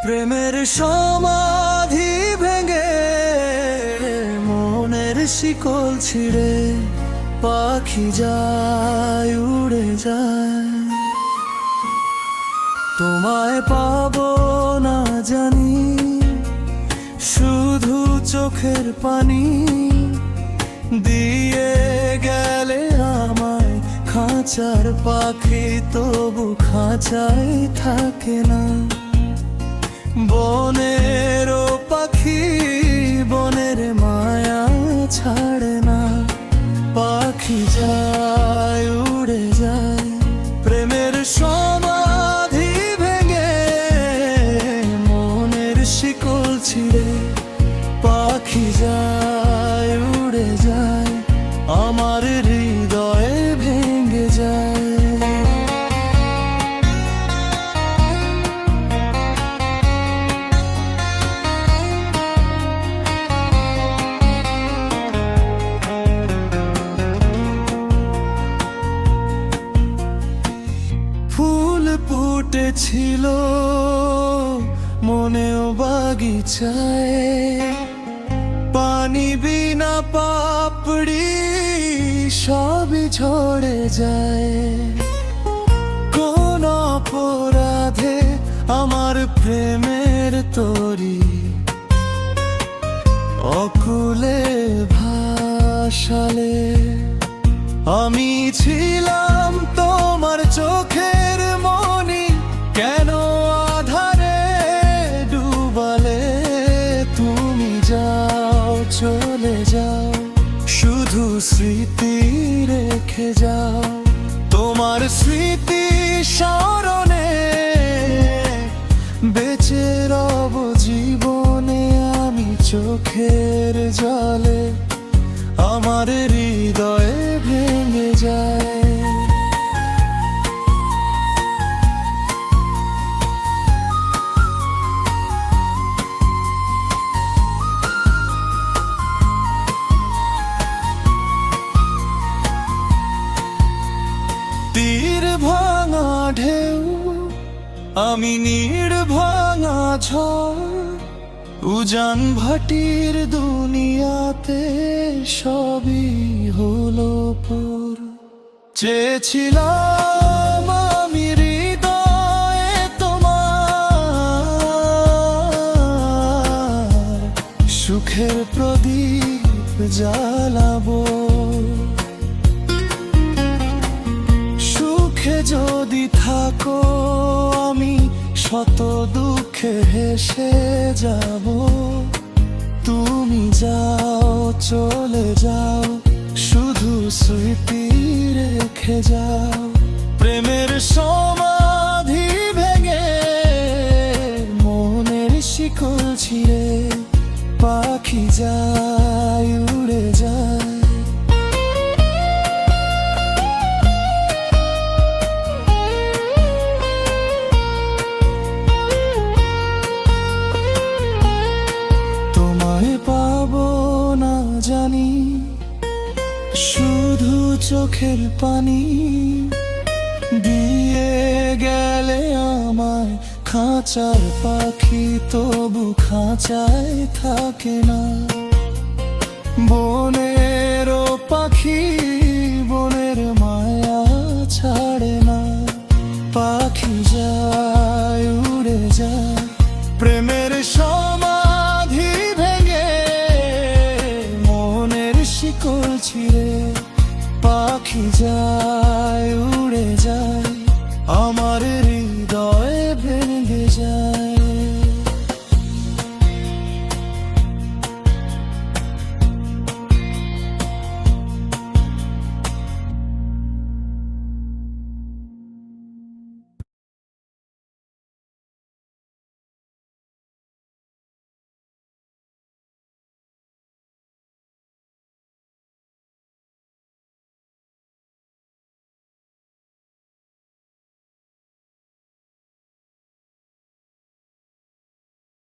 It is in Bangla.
প্রেমের সমাধি ভেঙে মনের শিকল ছিঁড়ে পাখি যায় উড়ে যায়। তোমায় পাবো না জানি, শুধু চোখের পানি দিয়ে গেলে আমায়। খাঁচার পাখি তবু খাঁচায় থাকে না। বনেরও পাখি বনের মায়া ছাড়ে না। পাখি যায় উড়ে যায়, প্রেমের সমাধি ভেঙে মনের শিকল ছিঁড়ে পাখি যায় উড়ে যায়, আমার হৃদয়ে ভেঙে যায়। ফুল ফুটেছিল মনেও বাগিচায়, পানি বিনা পাপড়ি সবই ঝরে যায়। কোন অপরাধে আমার প্রেমের তরি অকুলে ভাসালে। আমি ছিলাম তোমার চোখের মনি, কেন আধারে ডুবালে। তুমি যাও চলে যাও, শুধু স্মৃতি রেখে যাও। তোমার স্মৃতি স্মরণে বেঁচে রব জীবনে আমি চোখের জলে, আমার হৃদয়ে ভেঙে যায়। তীর ভাঙা ঢেউ আমি নীড় ভাঙা ঝড়, উজান ভাটির দুনিয়াতে সবই হলো পর। চেয়েছিলাম আমি হৃদয়ে তোমার সুখের প্রদীপ জ্বালাবো। সুখে যদি থাকো আমি শত দুঃখে হেসে যাব। তুমি যাও চলে যাও, শুধু স্মৃতি রেখে যাও। প্রেমের সমাধি ভেঙে মনের শিকল ছিঁড়ে পাখি যায় উড়ে যায়। পাবো না জানি, শুধু চোখের পানি দিয়ে গেলে আমায়। খাঁচার পাখি তবু খাঁচায় থাকে না। বনেরও পাখি